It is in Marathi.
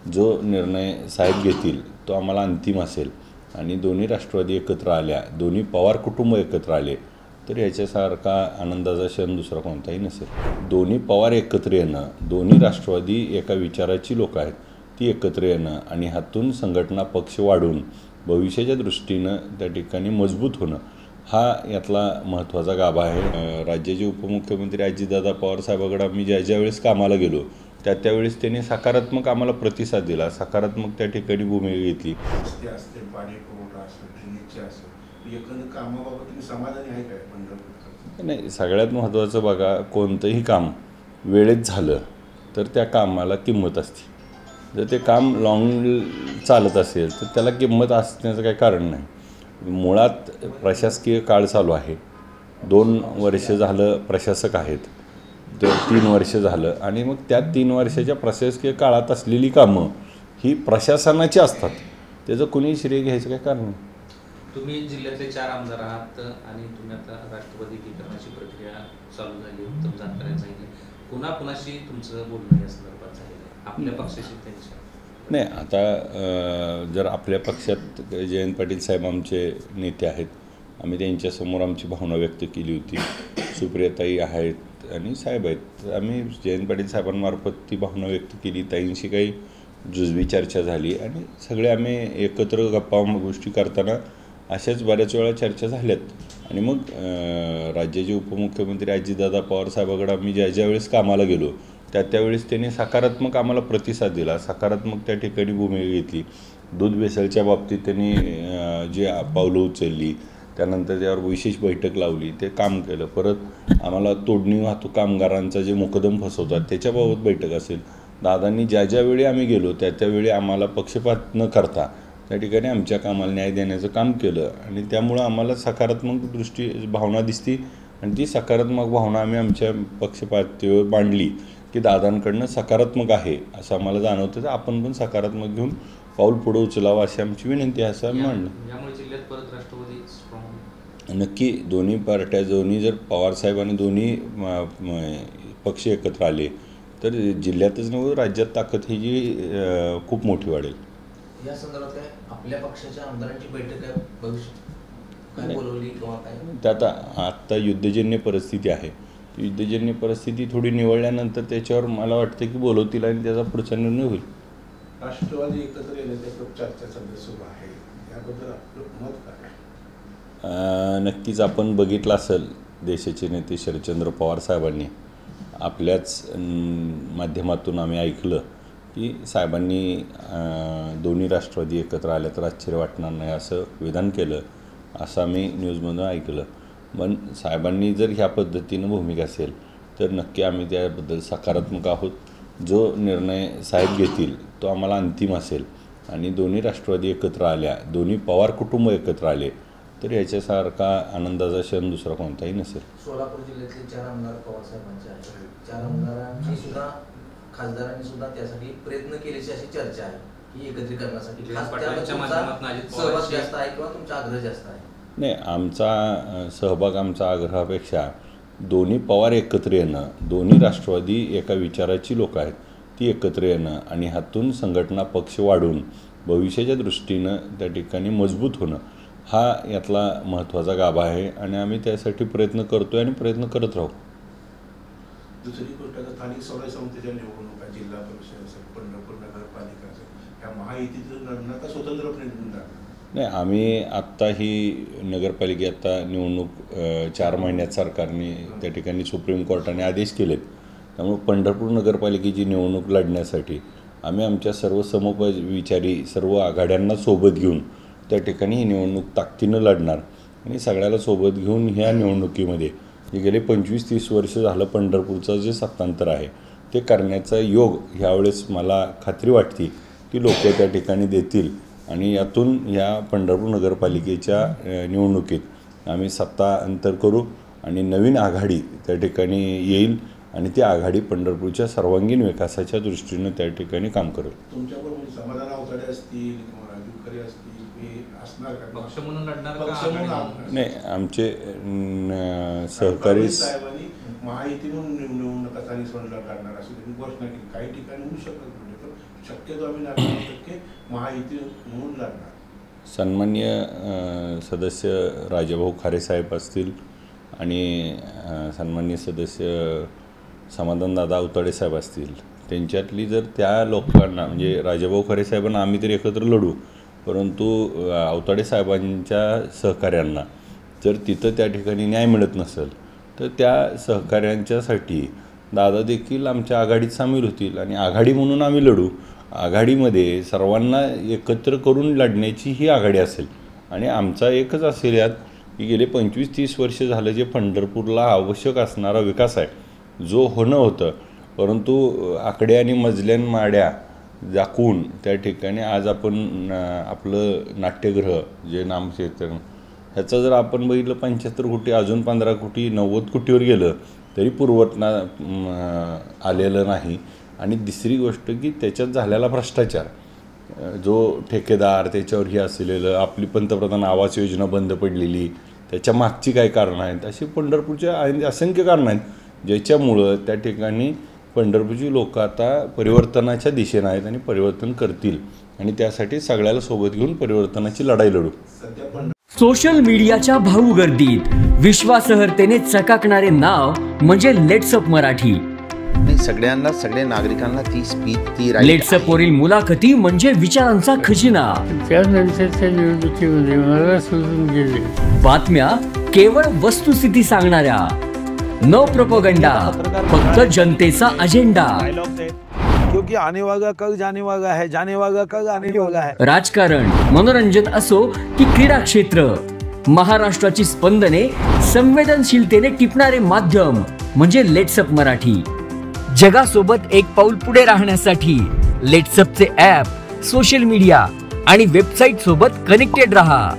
जो निर्णय साहेब घेतील तो आम्हाला अंतिम असेल आणि दोन्ही राष्ट्रवादी एकत्र आल्या, दोन्ही पवार कुटुंब एकत्र आले तर याच्यासारखा आनंदाचा क्षण दुसरा कोणताही नसेल. दोन्ही पवार एकत्र येणं, दोन्ही राष्ट्रवादी एका विचाराची लोक आहेत ती एकत्र येणं आणि हातून संघटना पक्ष वाढून भविष्याच्या दृष्टीनं त्या ठिकाणी मजबूत होणं हा यातला महत्त्वाचा गाभा आहे. राज्याचे उपमुख्यमंत्री अजितदादा पवार साहेबांकडे आम्ही ज्या वेळेस कामाला गेलो त्यावेळेस त्यांनी सकारात्मक आम्हाला प्रतिसाद दिला, सकारात्मक त्या ठिकाणी भूमिका घेतली. नाही, सगळ्यात महत्त्वाचं बघा, कोणतंही काम वेळेत झालं तर त्या कामाला किंमत असते. जर ते काम चालत असेल तर त्याला किंमत असण्याचं काही कारण नाही. मुळात प्रशासकीय काळ चालू आहे, 2 वर्ष झालं प्रशासक आहेत, 3 वर्ष झालं आणि मग त्या 3 वर्षाच्या प्रशासकीय काळात असलेली कामं ही प्रशासनाची असतात, त्याचं कुणी श्रेय घ्यायचं काही कारण नाही. तुम्ही जिल्ह्यातले 4 आमदार आहात आणि तुम्ही आता राष्ट्रवादी एकीकरणाची प्रक्रिया चालू झाली, उत्तम जानकरांनी सांगितले. कुणाशी तुमचं बोलणं या संदर्भात झालेलं आहे, आपल्या पक्षाशी त्यांच्या? नाही, आता जर आपल्या पक्षात जयंत पाटील साहेब आमचे नेते आहेत, आम्ही त्यांच्यासमोर आमची भावना व्यक्त केली होती. सुप्रियाताई आहेत आणि साहेब आहेत, आम्ही जयंत पाटील साहेबांमार्फत ती भावना व्यक्त केली. ताईंशी काही जुजबी चर्चा झाली आणि सगळे आम्ही एकत्र गप्पा गोष्टी करताना अशाच बऱ्याच वेळा चर्चा झाल्यात आणि मग राज्याचे उपमुख्यमंत्री अजितदादा पवार साहेबांकडे आम्ही ज्या वेळेस कामाला गेलो त्यावेळेस त्यांनी सकारात्मक आम्हाला प्रतिसाद दिला, सकारात्मक त्या ठिकाणी भूमिका घेतली. दूध भेसळच्या बाबतीत त्यांनी जी पावलं उचलली, त्यानंतर त्यावर विशेष बैठक लावली, ते काम केलं. परत आम्हाला तोडणी वाहतूक कामगारांचा जे मुकदम फसवतात त्याच्याबाबत बैठक असेल. दादांनी ज्या वेळी आम्ही गेलो त्यावेळी आम्हाला पक्षपात न करता त्या ठिकाणी आमच्या कामाला न्याय देण्याचं काम केलं आणि त्यामुळं आम्हाला सकारात्मक भावना दिसती आणि ती सकारात्मक भावना आम्ही आमच्या पक्षपातळीवर मांडली की दादांकडनं सकारात्मक आहे असं आम्हाला जाणवतं, तर आपण पण सकारात्मक घेऊन पाऊल पुढे उचलावं अशी आमची विनंती आहे असं मांडलं. नक्की दोन्ही पार्ट्या, जर पवारसाहेब आणि दोन्ही पक्ष एकत्र आले तर जिल्ह्यातच नव्हे राज्यात ताकद ही जी खूप मोठी वाढेल. या संदर्भात आपल्या पक्षाच्या आमदारांची बैठक आहे भविष्यात बोलवली किंवा काय? त्यात आत्ता युद्धजन्य परिस्थिती आहे, युद्धजन्य परिस्थिती थोडी निवळल्यानंतर त्याच्यावर मला वाटतं की बोलवतील आणि त्याचा पुढचा निर्णय होईल. राष्ट्रवादी एकत्र येण्याच्या चर्चा सुरू आहे, याबद्दल आपलं मत काय? नक्कीच आपण बघितलं असेल, देशाचे नेते शरदचंद्र पवार साहेबांनी आपल्याच माध्यमातून आम्ही ऐकलं की साहेबांनी दोन्ही राष्ट्रवादी एकत्र आल्या तर आश्चर्य वाटणार नाही असं विधान केलं, असं आम्ही न्यूजमधून ऐकलं. पण साहेबांनी जर ह्या पद्धतीनं भूमिका असेल तर नक्की आम्ही त्याबद्दल सकारात्मक आहोत. जो निर्णय साहेब घेतील तो आम्हाला अंतिम असेल आणि दोन्ही राष्ट्रवादी एकत्र आल्या, दोन्ही पवार कुटुंब एकत्र आले तर याच्यासारखा आनंदाचा क्षण दुसरा कोणताही नसेल. सोलापूर जिल्ह्यातले 4 आमदार पवार साहेबांचे आहेत, 4 आमदारांनी सुद्धा, खासदारांनी सुद्धा त्यासाठी प्रयत्न केल्याची अशी चर्चा आहे की एकत्रीकरणासाठी सहभाग जास्त आहे किंवा तुमचा आग्रह जास्त आहे? नाही, आमचा सहभाग, आमचा आग्रहापेक्षा दोन्ही पवार एकत्र येणं, दोन्ही राष्ट्रवादी एका विचाराची लोक आहेत ती एकत्र येणं आणि हातून संघटना पक्ष वाढून भविष्याच्या दृष्टीनं त्या ठिकाणी मजबूत होणं हा यातला महत्त्वाचा गाभा आहे आणि आम्ही त्यासाठी प्रयत्न करतोय आणि प्रयत्न करत राहू. दुसरी गोष्ट, स्थानिक स्वराज्य संस्थेच्या निवडणुका, जिल्हा परिषद असेल, पंढरपूर नगरपालिका असेल, ह्या महायुतीचं लढणं का स्वतंत्रपणे निवडणार? नाही, आम्ही आत्ता ही नगरपालिका आता निवडणूक 4 महिन्यात सरकारने त्या ठिकाणी सुप्रीम कोर्टाने आदेश केलेत. त्यामुळे पंढरपूर नगरपालिकेची निवडणूक लढण्यासाठी आम्ही आमच्या सर्व समविचारी सर्व आघाड्यांना सोबत घेऊन त्या ठिकाणी ही निवडणूक ताकदीनं लढणार आणि सगळ्याला सोबत घेऊन ह्या निवडणुकीमध्ये जे गेले 25-30 वर्ष झालं पंढरपूरचं जे सत्तांतर आहे ते करण्याचा योग ह्यावेळेस मला खात्री वाटते की लोक त्या ठिकाणी देतील आणि यातून ह्या पंढरपूर नगरपालिकेच्या निवडणुकीत आम्ही सत्ता अंतर करू आणि नवीन आघाडी त्या ठिकाणी येईल आणि ती आघाडी पंढरपूरच्या सर्वांगीण विकासाच्या दृष्टीनं त्या ठिकाणी काम करेल. तुमच्याबरोबर समाधान अवतडे असतील किंवा राजू खरे असतील, असणार का पक्ष म्हणून लढणार? नाही, आमचे सहकारी महायुती म्हणून निवडणूक स्थानिक स्वराज्य लढणार अशी घोषणा केली. काही ठिकाणी होऊ शकत म्हणजे शक्यतो आम्ही 99% महायुती म्हणून लढणार. सन्माननीय सदस्य राजाभाऊ खारे साहेब असतील आणि सन्माननीय सदस्य समाधानदादा अवताडे साहेब असतील, त्यांच्यातली जर त्या लोकांना म्हणजे राजाभाऊ खारे साहेबांना आम्ही तरी एकत्र लढू, परंतु अवताडे साहेबांच्या सहकाऱ्यांना जर तिथं त्या ठिकाणी न्याय मिळत नसेल तर त्या सहकाऱ्यांच्यासाठी दादा देखील आमच्या आघाडीत सामील होतील आणि आघाडी म्हणून आम्ही लढू. आघाडीमध्ये सर्वांना एकत्र करून लढण्याची ही आघाडी असेल आणि आमचा एकच असेल यात की गेले 25-30 वर्ष झालं जे पंढरपूरला आवश्यक असणारा विकास आहे जो होणं होतं, परंतु आकडे आणि मजल्यान माड्या दाखवून त्या ठिकाणी आज आपण आपलं नाट्यगृह जे नामक्षेत्र ह्याचं जर आपण बघितलं 75 कोटी अजून 15 कोटी 90 कोटीवर गेलं तरी पुरवठा आलेलं नाही. आणि दुसरी गोष्ट की त्याच्यात झालेला भ्रष्टाचार, जो ठेकेदार त्याच्यावर हे असलेलं आपली पंतप्रधान आवास योजना बंद पडलेली, त्याच्या मागची काय कारणं आहेत, अशी पंढरपूरच्या असंख्य कारणं आहेत ज्याच्यामुळं त्या ठिकाणी पंढरपूरची लोक आता परिवर्तनाच्या दिशेनं आहेत आणि परिवर्तन करतील आणि त्यासाठी सगळ्याला सोबत घेऊन परिवर्तनाची लढाई लढू. सोशल मीडियाच्या भाऊ गर्दीत विश्वासार्हतेने चकाकणारे नाव म्हणजे लेट्सअप मराठी. सगळ्यांना, सगळ्या नागरिकांना ती स्पीच, ती लेट्सअप वरील मुलाखती म्हणजे विचारांचा खजिना. त्यानंतरच्या निवडणुकीमध्ये मला सोडून गेले. बातम्या केवळ वस्तुस्थिती सांगणाऱ्या, न प्रोपगंडा, फक्त जनतेचा अजेंडा. क्योंकि आने वाला कल जाने वाला है, जाने वाला कल आने वाला है. राजकारण, मनोरंजन असो की क्रीडा क्षेत्र, महाराष्ट्राची स्पंदने संवेदनशीलतेने टिपणारे माध्यम म्हणजे लेट्सअप मराठी. जगासोबत एक पाऊल पुढे राहण्यासाठी लेट्सअपचे ॲप, सोशल मीडिया आणि वेबसाईट सोबत कनेक्टेड रहा.